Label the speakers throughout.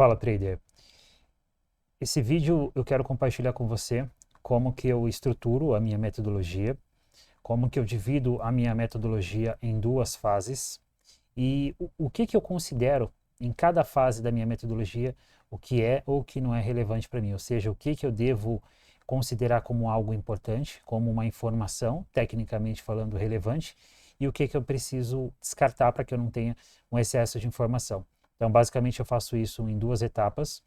Speaker 1: Fala, trader. Esse vídeo eu quero compartilhar com você como que eu estruturo a minha metodologia, como que eu divido a minha metodologia em duas fases e o que que eu considero em cada fase da minha metodologia o que é ou o que não é relevante para mim, ou seja, o que que eu devo considerar como algo importante, como uma informação, tecnicamente falando, relevante, e o que que eu preciso descartar para que eu não tenha um excesso de informação. Então, basicamente, eu faço isso em duas etapas.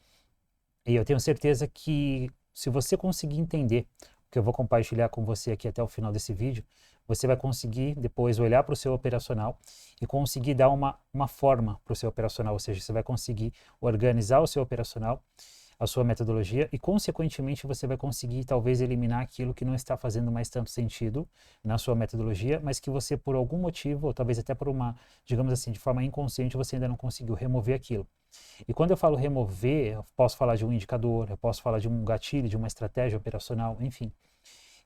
Speaker 1: E eu tenho certeza que se você conseguir entender o que eu vou compartilhar com você aqui até o final desse vídeo, você vai conseguir depois olhar para o seu operacional e conseguir dar uma forma para o seu operacional, ou seja, você vai conseguir organizar o seu operacional, a sua metodologia e, consequentemente, você vai conseguir talvez eliminar aquilo que não está fazendo mais tanto sentido na sua metodologia, mas que você, por algum motivo, ou talvez até por uma, digamos assim, de forma inconsciente, você ainda não conseguiu remover aquilo. E quando eu falo remover, eu posso falar de um indicador, eu posso falar de um gatilho, de uma estratégia operacional, enfim.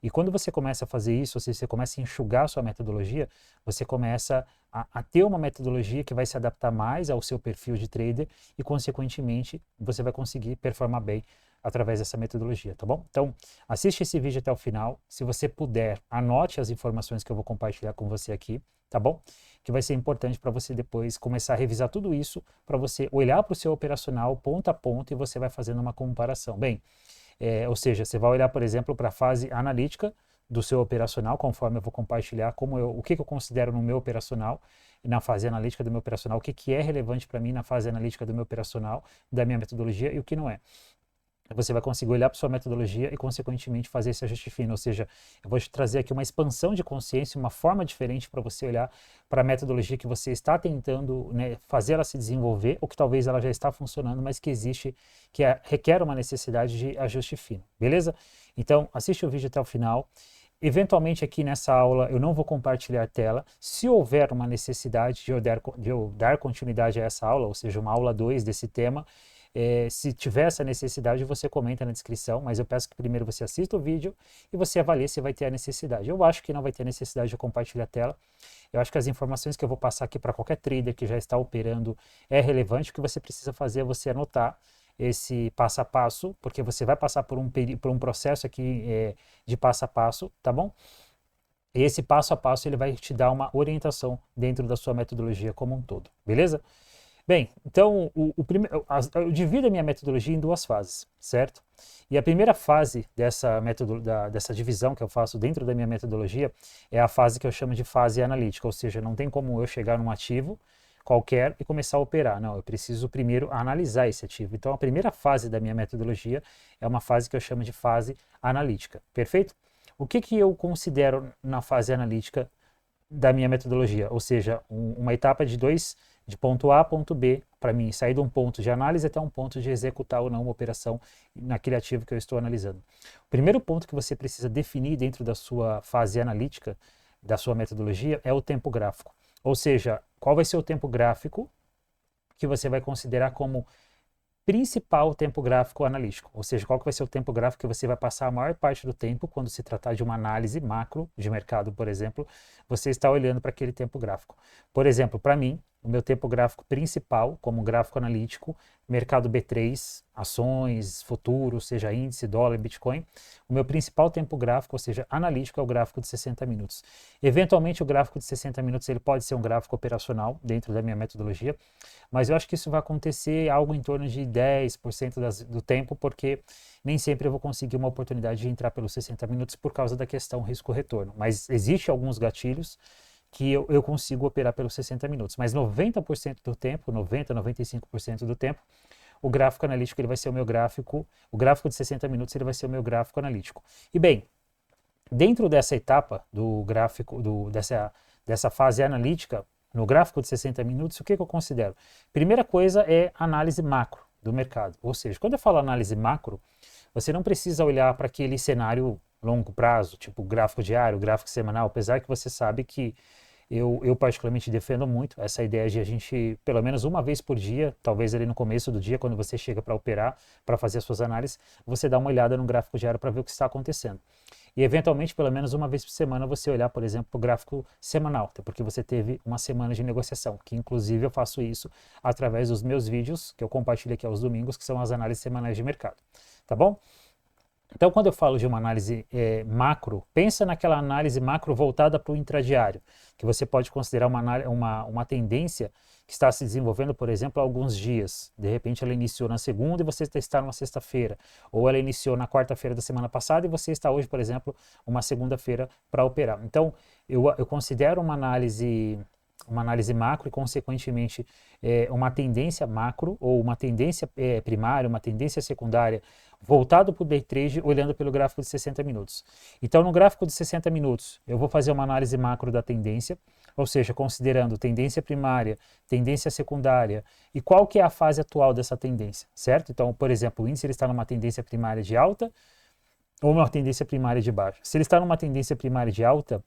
Speaker 1: E quando você começa a fazer isso, ou seja, você começa a enxugar a sua metodologia, você começa a ter uma metodologia que vai se adaptar mais ao seu perfil de trader e, consequentemente, você vai conseguir performar bem através dessa metodologia, tá bom? Então, assiste esse vídeo até o final. Se você puder, anote as informações que eu vou compartilhar com você aqui, tá bom? Que vai ser importante para você depois começar a revisar tudo isso, para você olhar para o seu operacional ponto a ponto e você vai fazendo uma comparação. Bem, ou seja, você vai olhar, por exemplo, para a fase analítica do seu operacional, conforme eu vou compartilhar o que eu considero no meu operacional, na fase analítica do meu operacional, o que é relevante para mim na fase analítica do meu operacional, da minha metodologia e o que não é. Você vai conseguir olhar para sua metodologia e, consequentemente, fazer esse ajuste fino. Ou seja, eu vou te trazer aqui uma expansão de consciência, uma forma diferente para você olhar para a metodologia que você está tentando, né, fazer ela se desenvolver, ou que talvez ela já está funcionando, mas que existe, requer uma necessidade de ajuste fino. Beleza? Então, assiste o vídeo até o final. Eventualmente aqui nessa aula eu não vou compartilhar a tela. Se houver uma necessidade de eu dar continuidade a essa aula, ou seja, uma aula 2 desse tema, se tiver essa necessidade, você comenta na descrição, mas eu peço que primeiro você assista o vídeo e você avalie se vai ter a necessidade. Eu acho que não vai ter necessidade de compartilhar a tela. Eu acho que as informações que eu vou passar aqui para qualquer trader que já está operando é relevante. O que você precisa fazer é você anotar esse passo a passo, porque você vai passar por um processo aqui de passo a passo, tá bom? E esse passo a passo ele vai te dar uma orientação dentro da sua metodologia como um todo, beleza? Bem, então eu divido a minha metodologia em duas fases, certo? E a primeira fase dessa divisão que eu faço dentro da minha metodologia é a fase que eu chamo de fase analítica, ou seja, não tem como eu chegar num ativo qualquer e começar a operar. Não, eu preciso primeiro analisar esse ativo. Então a primeira fase da minha metodologia é uma fase que eu chamo de fase analítica, perfeito? O que que eu considero na fase analítica da minha metodologia? Ou seja, uma etapa de ponto A a ponto B, para mim, sair de um ponto de análise até um ponto de executar ou não uma operação naquele ativo que eu estou analisando. O primeiro ponto que você precisa definir dentro da sua fase analítica, da sua metodologia, é o tempo gráfico. Ou seja, qual vai ser o tempo gráfico que você vai considerar como principal tempo gráfico analítico, ou seja, qual que vai ser o tempo gráfico que você vai passar a maior parte do tempo quando se tratar de uma análise macro de mercado, por exemplo, você está olhando para aquele tempo gráfico. Por exemplo, para mim, o meu tempo gráfico principal, como gráfico analítico, mercado B3, ações, futuros, seja índice, dólar, Bitcoin, o meu principal tempo gráfico, ou seja, analítico, é o gráfico de 60 minutos. Eventualmente, o gráfico de 60 minutos ele pode ser um gráfico operacional dentro da minha metodologia, mas eu acho que isso vai acontecer algo em torno de 10% do tempo, porque nem sempre eu vou conseguir uma oportunidade de entrar pelos 60 minutos por causa da questão risco-retorno. Mas existe alguns gatilhos que eu consigo operar pelos 60 minutos. Mas 90% do tempo, 90, 95% do tempo, o gráfico analítico ele vai ser o meu gráfico, o gráfico de 60 minutos ele vai ser o meu gráfico analítico. E bem, dentro dessa etapa do gráfico, dessa fase analítica, no gráfico de 60 minutos, o que eu considero? Primeira coisa é análise macro do mercado. Ou seja, quando eu falo análise macro, você não precisa olhar para aquele cenário longo prazo, tipo gráfico diário, gráfico semanal, apesar que você sabe que eu particularmente defendo muito essa ideia de a gente, pelo menos uma vez por dia, talvez ali no começo do dia, quando você chega para operar, para fazer as suas análises, você dá uma olhada no gráfico diário para ver o que está acontecendo. e eventualmente pelo menos uma vez por semana você olhar, por exemplo, para o gráfico semanal, até porque você teve uma semana de negociação, que inclusive eu faço isso através dos meus vídeos, que eu compartilho aqui aos domingos, que são as análises semanais de mercado, tá bom? Então, quando eu falo de uma análise macro, pensa naquela análise macro voltada para o intradiário, que você pode considerar uma tendência que está se desenvolvendo, por exemplo, há alguns dias. De repente, ela iniciou na segunda e você está numa sexta-feira, ou ela iniciou na quarta-feira da semana passada e você está hoje, por exemplo, uma segunda-feira para operar. Então, eu considero uma análise macro e, consequentemente, uma tendência macro ou uma tendência primária, uma tendência secundária, voltado para o day trade, olhando pelo gráfico de 60 minutos. Então, no gráfico de 60 minutos, eu vou fazer uma análise macro da tendência, ou seja, considerando tendência primária, tendência secundária e qual que é a fase atual dessa tendência, certo? Então, por exemplo, o índice ele está numa tendência primária de alta ou uma tendência primária de baixa. Se ele está numa tendência primária de alta,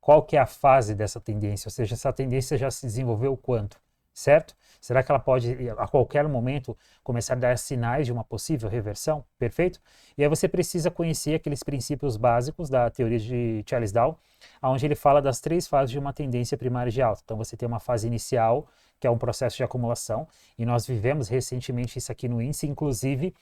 Speaker 1: qual que é a fase dessa tendência? Ou seja, essa tendência já se desenvolveu quanto, certo? Será que ela pode, a qualquer momento, começar a dar sinais de uma possível reversão? Perfeito? E aí você precisa conhecer aqueles princípios básicos da teoria de Charles Dow, onde ele fala das 3 fases de uma tendência primária de alta. Então você tem uma fase inicial, que é um processo de acumulação, e nós vivemos recentemente isso aqui no índice, inclusive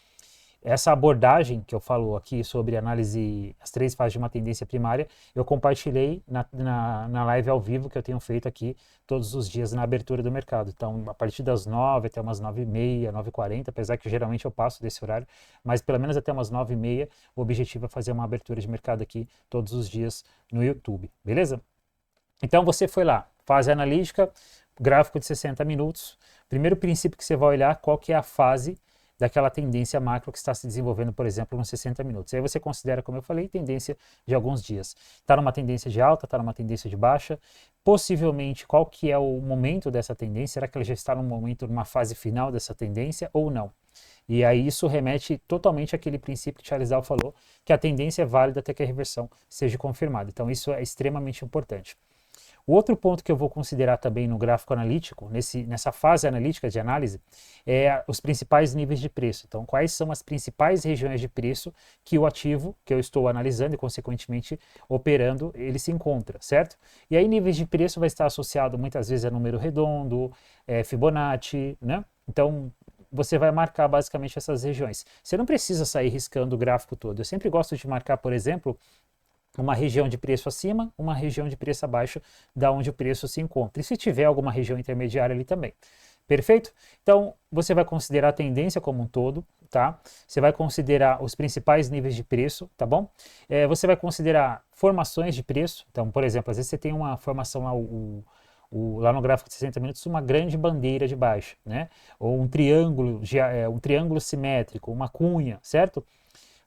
Speaker 1: essa abordagem que eu falo aqui sobre análise, as 3 fases de uma tendência primária, eu compartilhei na live ao vivo que eu tenho feito aqui todos os dias na abertura do mercado. Então, a partir das 9 até umas 9h30, 9h40, apesar que geralmente eu passo desse horário, mas pelo menos até umas 9h30, o objetivo é fazer uma abertura de mercado aqui todos os dias no YouTube, beleza? Então, você foi lá, fase analítica, gráfico de 60 minutos. Primeiro princípio que você vai olhar, qual que é a fase daquela tendência macro que está se desenvolvendo, por exemplo, nos 60 minutos. Aí você considera, como eu falei, tendência de alguns dias. Está numa tendência de alta, está numa tendência de baixa. Possivelmente, qual que é o momento dessa tendência? Será que ela já está num momento, numa fase final dessa tendência ou não? E aí isso remete totalmente àquele princípio que Charles Dow falou, que a tendência é válida até que a reversão seja confirmada. Então isso é extremamente importante. O outro ponto que eu vou considerar também no gráfico analítico, nessa fase analítica de análise, é os principais níveis de preço. Então, quais são as principais regiões de preço que o ativo que eu estou analisando e, consequentemente, operando, ele se encontra, certo? E aí, níveis de preço vai estar associado muitas vezes a número redondo, Fibonacci, né? Então, você vai marcar basicamente essas regiões. Você não precisa sair riscando o gráfico todo. Eu sempre gosto de marcar, por exemplo, uma região de preço acima, uma região de preço abaixo, da onde o preço se encontra. E se tiver alguma região intermediária ali também. Perfeito? Então, você vai considerar a tendência como um todo, tá? Você vai considerar os principais níveis de preço, tá bom? Você vai considerar formações de preço. Então, por exemplo, às vezes você tem uma formação lá, lá no gráfico de 60 minutos, uma grande bandeira de baixa, né? Ou um triângulo simétrico, uma cunha, certo?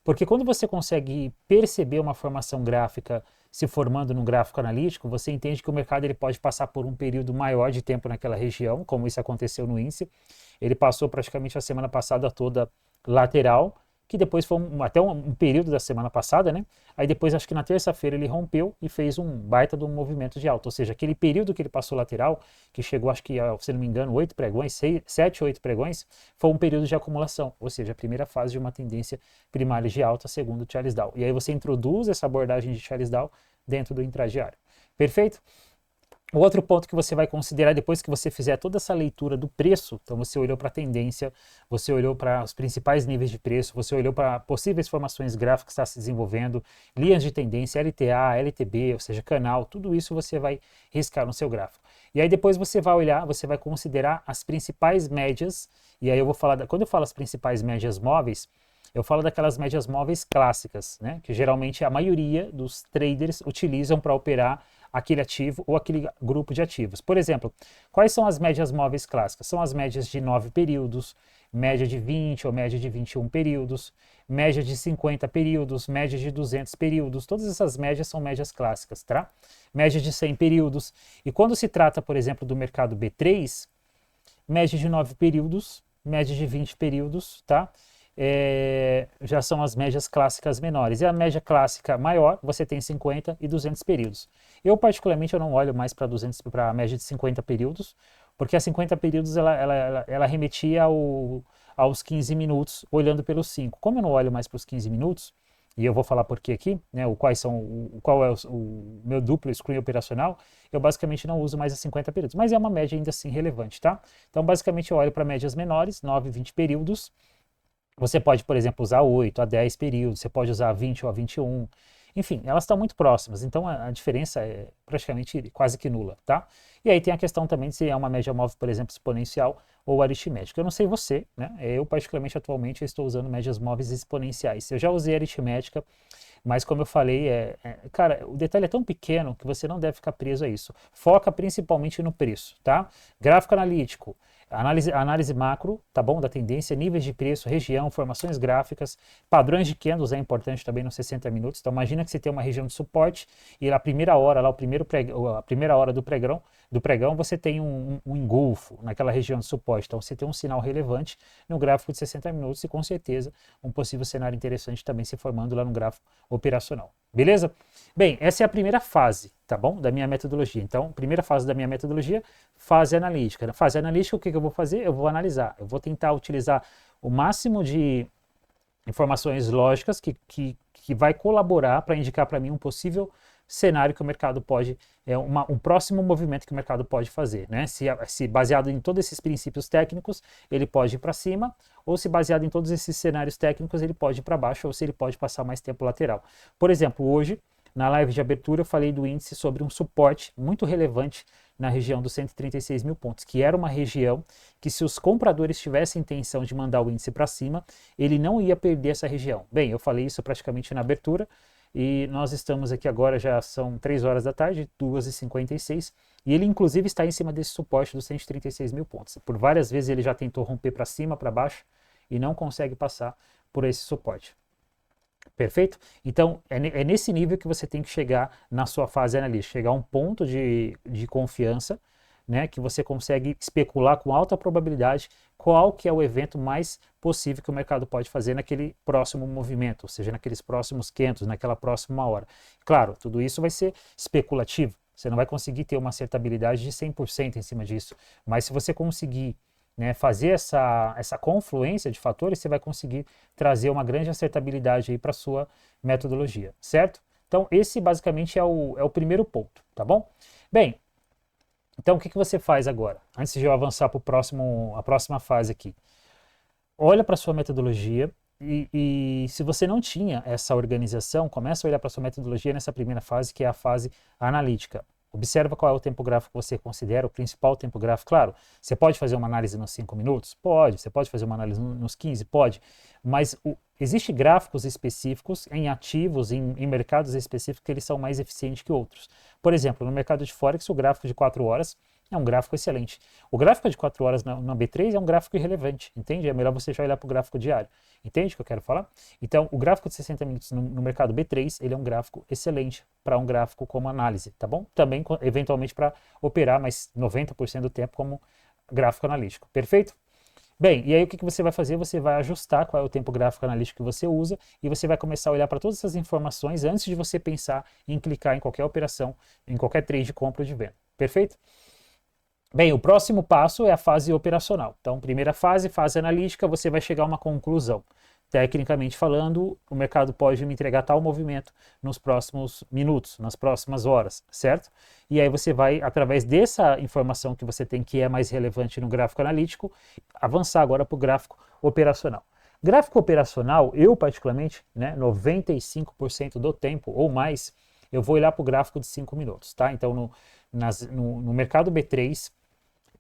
Speaker 1: Porque quando você consegue perceber uma formação gráfica se formando num gráfico analítico, você entende que o mercado ele pode passar por um período maior de tempo naquela região, como isso aconteceu no índice. Ele passou praticamente a semana passada toda lateral, que depois foi até um período da semana passada, né? Aí depois, acho que na terça-feira, ele rompeu e fez um baita de um movimento de alta. Ou seja, aquele período que ele passou lateral, que chegou, acho que, se não me engano, 8 pregões, 7, 8 pregões, foi um período de acumulação. Ou seja, a primeira fase de uma tendência primária de alta, segundo Charles Dow. E aí você introduz essa abordagem de Charles Dow dentro do intradiário. Perfeito? O outro ponto que você vai considerar depois que você fizer toda essa leitura do preço, então você olhou para a tendência, você olhou para os principais níveis de preço, você olhou para possíveis formações gráficas que está se desenvolvendo, linhas de tendência, LTA, LTB, ou seja, canal, tudo isso você vai riscar no seu gráfico. E aí depois você vai olhar, você vai considerar as principais médias, e aí eu vou falar, quando eu falo as principais médias móveis, eu falo daquelas médias móveis clássicas, né, que geralmente a maioria dos traders utilizam para operar aquele ativo ou aquele grupo de ativos. Por exemplo, quais são as médias móveis clássicas? São as médias de 9 períodos, média de 20 ou média de 21 períodos, média de 50 períodos, média de 200 períodos. Todas essas médias são médias clássicas, tá? Média de 100 períodos. E quando se trata, por exemplo, do mercado B3, média de 9 períodos, média de 20 períodos, tá? Já são as médias clássicas menores. E a média clássica maior, você tem 50 e 200 períodos. Eu, particularmente, eu não olho mais para a média de 50 períodos, porque a 50 períodos ela remetia aos 15 minutos, olhando pelos 5. Como eu não olho mais para os 15 minutos, e eu vou falar por quê aqui, né, qual é o meu duplo screen operacional, eu basicamente não uso mais a 50 períodos, mas é uma média ainda assim relevante, tá? Então, basicamente, eu olho para médias menores, 9, 20 períodos. Você pode, por exemplo, usar 8 a 10 períodos, você pode usar 20 ou a 21. Enfim, elas estão muito próximas, então a diferença é praticamente quase que nula, tá? E aí tem a questão também de se é uma média móvel, por exemplo, exponencial ou aritmética. Eu não sei você, né? Eu, particularmente, atualmente, estou usando médias móveis exponenciais. Eu já usei aritmética, mas como eu falei, cara, o detalhe é tão pequeno que você não deve ficar preso a isso. Foca principalmente no preço, tá? Gráfico analítico, análise macro, tá bom? Da tendência, níveis de preço, região, formações gráficas, padrões de candles é importante também nos 60 minutos. Então imagina que você tem uma região de suporte e na primeira hora, lá a primeira hora do pregão você tem um engolfo naquela região de suporte. Então você tem um sinal relevante no gráfico de 60 minutos e com certeza um possível cenário interessante também se formando lá no gráfico operacional. Beleza? Bem, essa é a primeira fase, tá bom? Da minha metodologia. Então, primeira fase da minha metodologia, fase analítica. Na fase analítica, o que eu vou fazer? Eu vou analisar. Eu vou tentar utilizar o máximo de informações lógicas que vai colaborar para indicar para mim um possível cenário que o mercado pode, um próximo movimento que o mercado pode fazer, né? Se baseado em todos esses princípios técnicos, ele pode ir para cima, ou se baseado em todos esses cenários técnicos, ele pode ir para baixo, ou se ele pode passar mais tempo lateral. Por exemplo, hoje, na live de abertura, eu falei do índice sobre um suporte muito relevante na região dos 136 mil pontos, que era uma região que, se os compradores tivessem intenção de mandar o índice para cima, ele não ia perder essa região. Bem, eu falei isso praticamente na abertura, e nós estamos aqui agora, já são 3 horas da tarde, 2h56, e ele inclusive está em cima desse suporte dos 136 mil pontos. Por várias vezes ele já tentou romper para cima, para baixo, e não consegue passar por esse suporte. Perfeito? Então, é nesse nível que você tem que chegar na sua fase analítica, chegar a um ponto de confiança, né, que você consegue especular com alta probabilidade qual que é o evento mais possível que o mercado pode fazer naquele próximo movimento, ou seja, naqueles próximos candles, naquela próxima hora. Claro, tudo isso vai ser especulativo, você não vai conseguir ter uma acertabilidade de 100% em cima disso, mas se você conseguir, né, fazer essa confluência de fatores, você vai conseguir trazer uma grande acertabilidade aí para a sua metodologia, certo? Então, esse basicamente é o primeiro ponto, tá bom? Bem, então o que você faz agora? Antes de eu avançar para a próxima fase aqui. Olha para a sua metodologia e se você não tinha essa organização, começa a olhar para a sua metodologia nessa primeira fase, que é a fase analítica. Observa qual é o tempo gráfico que você considera o principal tempo gráfico. Claro, você pode fazer uma análise nos 5 minutos? Pode. Você pode fazer uma análise nos 15? Pode. Mas existem gráficos específicos em ativos, em mercados específicos, que eles são mais eficientes que outros. Por exemplo, no mercado de Forex, o gráfico de 4 horas é um gráfico excelente. O gráfico de 4 horas na B3 é um gráfico irrelevante, entende? É melhor você já olhar para o gráfico diário. Entende o que eu quero falar? Então, o gráfico de 60 minutos no mercado B3, ele é um gráfico excelente para um gráfico como análise, tá bom? Também, eventualmente, para operar, mas 90% do tempo como gráfico analítico. Perfeito? Bem, e aí o que você vai fazer? Você vai ajustar qual é o tempo gráfico analítico que você usa e você vai começar a olhar para todas essas informações antes de você pensar em clicar em qualquer operação, em qualquer trade de compra ou de venda. Perfeito? Bem, o próximo passo é a fase operacional. Então, primeira fase, fase analítica, você vai chegar a uma conclusão. Tecnicamente falando, o mercado pode me entregar tal movimento nos próximos minutos, nas próximas horas, certo? E aí você vai, através dessa informação que você tem que é mais relevante no gráfico analítico, avançar agora para o gráfico operacional. Gráfico operacional, eu particularmente, né, 95% do tempo ou mais, eu vou olhar para o gráfico de 5 minutos, tá? Então, no mercado B3,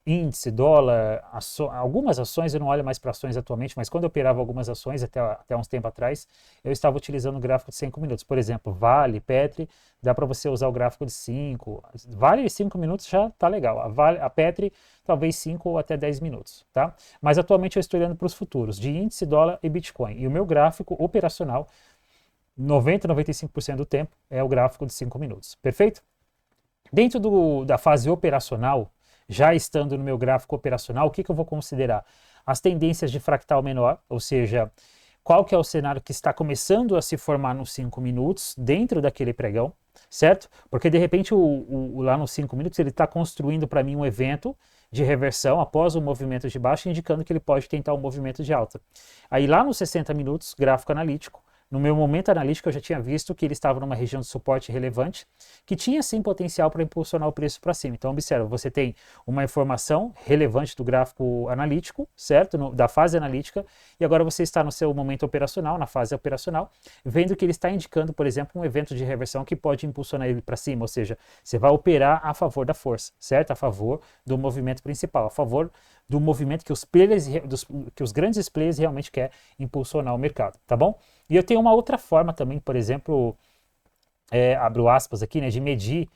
Speaker 1: índice, dólar, algumas ações, eu não olho mais para ações atualmente, mas quando eu operava algumas ações, até uns tempo atrás, eu estava utilizando o gráfico de 5 minutos. Por exemplo, Vale, Petri, dá para você usar o gráfico de 5. Vale 5 minutos já tá legal. A Petri, talvez 5 ou até 10 minutos, tá? Mas atualmente eu estou olhando para os futuros, de índice, dólar e Bitcoin. E o meu gráfico operacional, 95% do tempo, é o gráfico de 5 minutos. Perfeito? Dentro da fase operacional, já estando no meu gráfico operacional, o que eu vou considerar? As tendências de fractal menor, ou seja, qual que é o cenário que está começando a se formar nos 5 minutos, dentro daquele pregão, certo? Porque de repente lá nos 5 minutos ele está construindo para mim um evento de reversão após o movimento de baixa, indicando que ele pode tentar um movimento de alta. Aí lá nos 60 minutos, gráfico analítico, no meu momento analítico eu já tinha visto que ele estava numa região de suporte relevante, que tinha sim potencial para impulsionar o preço para cima. Então observa, você tem uma informação relevante do gráfico analítico, certo? Da fase analítica, e agora você está no seu momento operacional, na fase operacional, vendo que ele está indicando, por exemplo, um evento de reversão que pode impulsionar ele para cima, ou seja, você vai operar a favor da força, certo? A favor do movimento principal, a favor do movimento que os grandes players realmente querem impulsionar o mercado, tá bom? E eu tenho uma outra forma também, por exemplo, abro aspas aqui, né, de medir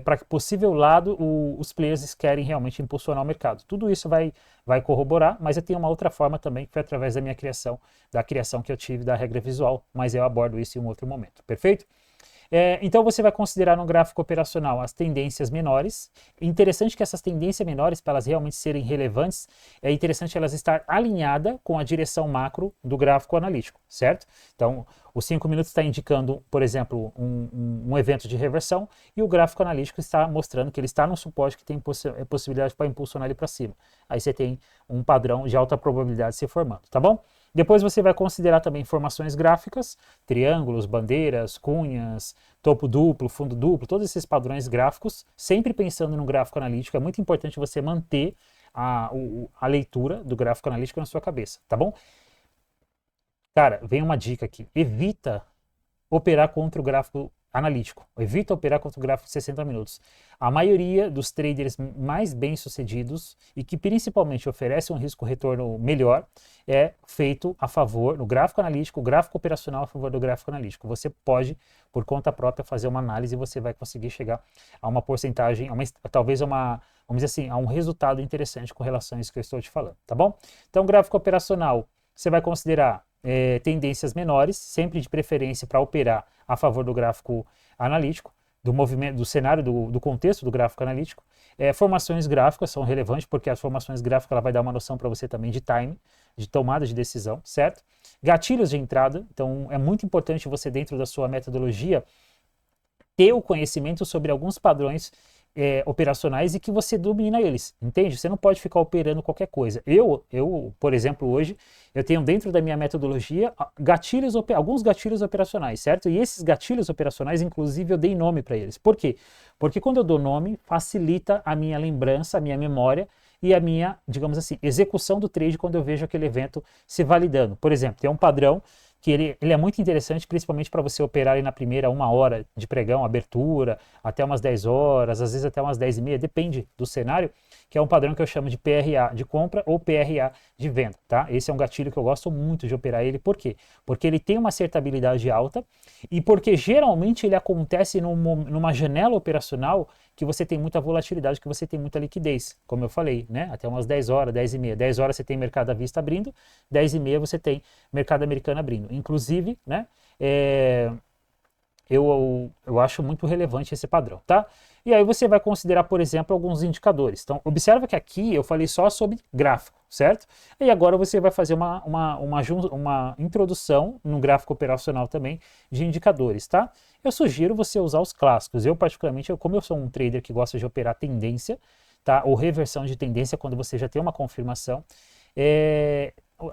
Speaker 1: para que possível lado os players querem realmente impulsionar o mercado. Tudo isso vai corroborar, mas eu tenho uma outra forma também, que foi através da minha criação, da criação que eu tive da regra visual, mas eu abordo isso em um outro momento, perfeito? Então você vai considerar no gráfico operacional as tendências menores. Interessante que essas tendências menores, para elas realmente serem relevantes, é interessante elas estar alinhadas com a direção macro do gráfico analítico, certo? Então, os 5 minutos está indicando, por exemplo, um evento de reversão, e o gráfico analítico está mostrando que ele está num suporte que tem possibilidade para impulsionar ele para cima. Aí você tem um padrão de alta probabilidade se formando, tá bom? Depois você vai considerar também formações gráficas, triângulos, bandeiras, cunhas, topo duplo, fundo duplo, todos esses padrões gráficos, sempre pensando no gráfico analítico. É muito importante você manter a leitura do gráfico analítico na sua cabeça, tá bom? Cara, vem uma dica aqui, evita operar contra o gráfico analítico, evita operar contra o gráfico de 60 minutos. A maioria dos traders mais bem-sucedidos e que principalmente oferecem um risco-retorno melhor é feito a favor, no gráfico analítico, o gráfico operacional a favor do gráfico analítico. Você pode, por conta própria, fazer uma análise e você vai conseguir chegar a uma porcentagem, talvez vamos dizer assim, a um resultado interessante com relação a isso que eu estou te falando, tá bom? Então, gráfico operacional, você vai considerar tendências menores, sempre de preferência para operar a favor do gráfico analítico, do movimento, do cenário, do contexto do gráfico analítico. Formações gráficas são relevantes, porque as formações gráficas ela vai dar uma noção para você também de time, de tomada de decisão, certo? Gatilhos de entrada, então é muito importante você, dentro da sua metodologia, ter o conhecimento sobre alguns padrões operacionais e que você domina eles, entende? Você não pode ficar operando qualquer coisa. Eu, por exemplo, hoje, eu tenho dentro da minha metodologia alguns gatilhos operacionais, certo? E esses gatilhos operacionais, inclusive, eu dei nome para eles. Por quê? Porque quando eu dou nome, facilita a minha lembrança, a minha memória e a minha, digamos assim, execução do trade quando eu vejo aquele evento se validando. Por exemplo, tem um padrão que ele é muito interessante, principalmente para você operar ali na primeira 1 hora de pregão, abertura, até umas 10 horas, às vezes até umas 10h30, depende do cenário, que é um padrão que eu chamo de PRA de compra ou PRA de venda, tá? Esse é um gatilho que eu gosto muito de operar ele, por quê? Porque ele tem uma acertabilidade alta e porque geralmente ele acontece numa janela operacional que você tem muita volatilidade, que você tem muita liquidez, como eu falei, né? Até umas 10 horas, 10h30. 10 horas você tem mercado à vista abrindo, 10h30 você tem mercado americano abrindo. Inclusive, né? Eu acho muito relevante esse padrão, tá? E aí você vai considerar, por exemplo, alguns indicadores. Então, observa que aqui eu falei só sobre gráfico, certo? E agora você vai fazer uma introdução no gráfico operacional também de indicadores, tá? Eu sugiro você usar os clássicos. Eu, particularmente, como eu sou um trader que gosta de operar tendência, tá? Ou reversão de tendência, quando você já tem uma confirmação,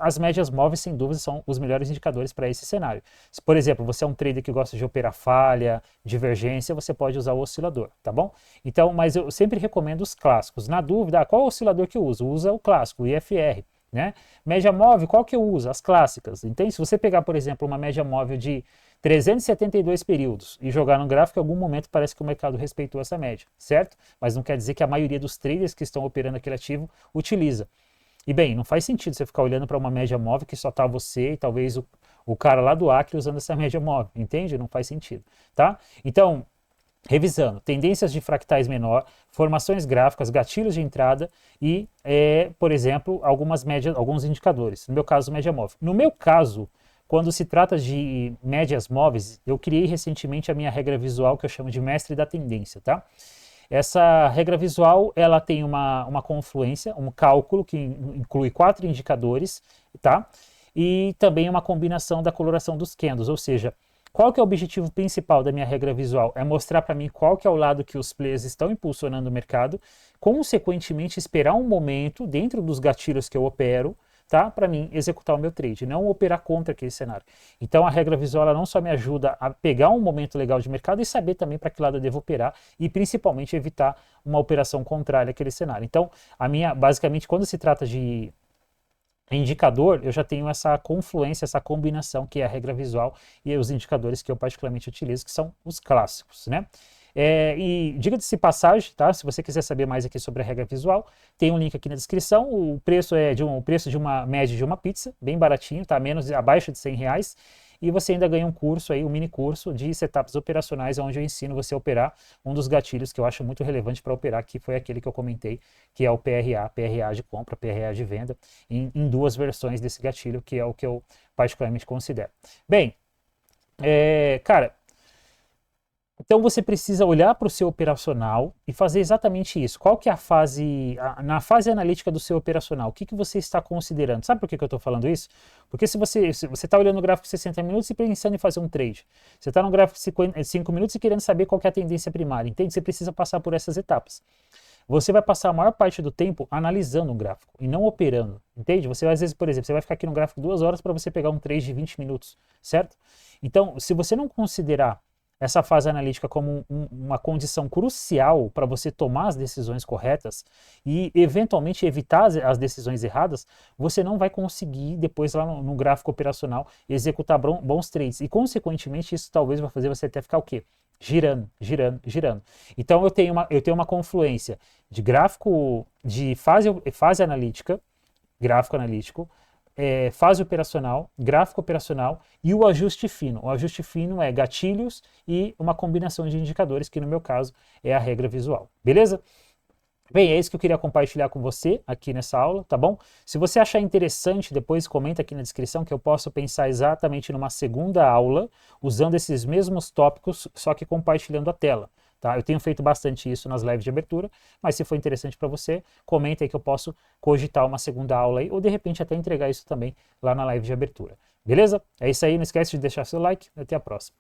Speaker 1: as médias móveis, sem dúvida, são os melhores indicadores para esse cenário. Se, por exemplo, você é um trader que gosta de operar falha, divergência, você pode usar o oscilador, tá bom? Então, mas eu sempre recomendo os clássicos. Na dúvida, qual oscilador que eu uso? Usa o clássico, o IFR, né? Média móvel, qual que eu uso? As clássicas. Entende? Se você pegar, por exemplo, uma média móvel de 372 períodos e jogar no gráfico, em algum momento parece que o mercado respeitou essa média, certo? Mas não quer dizer que a maioria dos traders que estão operando aquele ativo utiliza. E bem, não faz sentido você ficar olhando para uma média móvel que só está você e talvez o cara lá do Acre usando essa média móvel, entende? Não faz sentido, tá? Então, revisando, tendências de fractais menor, formações gráficas, gatilhos de entrada e, por exemplo, alguns indicadores. No meu caso, média móvel. No meu caso, quando se trata de médias móveis, eu criei recentemente a minha regra visual que eu chamo de mestre da tendência, tá? Essa regra visual, ela tem uma confluência, um cálculo que inclui 4 indicadores, tá? E também uma combinação da coloração dos candles, ou seja, qual que é o objetivo principal da minha regra visual? É mostrar para mim qual que é o lado que os players estão impulsionando o mercado, consequentemente esperar um momento dentro dos gatilhos que eu opero, tá? Para mim executar o meu trade, não operar contra aquele cenário. Então a regra visual ela não só me ajuda a pegar um momento legal de mercado e saber também para que lado eu devo operar e principalmente evitar uma operação contrária àquele cenário. Então, basicamente, quando se trata de indicador, eu já tenho essa confluência, essa combinação que é a regra visual e os indicadores que eu particularmente utilizo, que são os clássicos, né? E diga-se passagem, tá? Se você quiser saber mais aqui sobre a regra visual, tem um link aqui na descrição. O preço é o preço de uma média de uma pizza, bem baratinho, tá? Abaixo de R$ 100. E você ainda ganha um curso aí, um mini curso de setups operacionais, onde eu ensino você a operar um dos gatilhos que eu acho muito relevante para operar, que foi aquele que eu comentei, que é o PRA de compra, PRA de venda, em duas versões desse gatilho, que é o que eu particularmente considero. Bem, cara, então você precisa olhar para o seu operacional e fazer exatamente isso. Qual que é a fase, na fase analítica do seu operacional, o que você está considerando? Sabe por que eu estou falando isso? Porque se você está olhando o gráfico de 60 minutos e pensando em fazer um trade, você está no gráfico de 5 minutos e querendo saber qual que é a tendência primária, entende? Você precisa passar por essas etapas. Você vai passar a maior parte do tempo analisando um gráfico e não operando, entende? Você às vezes, por exemplo, você vai ficar aqui no gráfico 2 horas para você pegar um trade de 20 minutos, certo? Então, se você não considerar essa fase analítica como uma condição crucial para você tomar as decisões corretas e eventualmente evitar as decisões erradas, você não vai conseguir depois lá no gráfico operacional executar bons trades e consequentemente isso talvez vai fazer você até ficar o quê? Girando, girando, girando. Então eu tenho uma confluência de gráfico, de fase analítica, gráfico analítico, fase operacional, gráfico operacional e o ajuste fino. O ajuste fino é gatilhos e uma combinação de indicadores, que no meu caso é a regra visual. Beleza? Bem, é isso que eu queria compartilhar com você aqui nessa aula, tá bom? Se você achar interessante, depois comenta aqui na descrição que eu posso pensar exatamente numa segunda aula, usando esses mesmos tópicos, só que compartilhando a tela. Tá? Eu tenho feito bastante isso nas lives de abertura, mas se for interessante para você, comenta aí que eu posso cogitar uma segunda aula aí, ou de repente até entregar isso também lá na live de abertura. Beleza? É isso aí, não esquece de deixar seu like, até a próxima.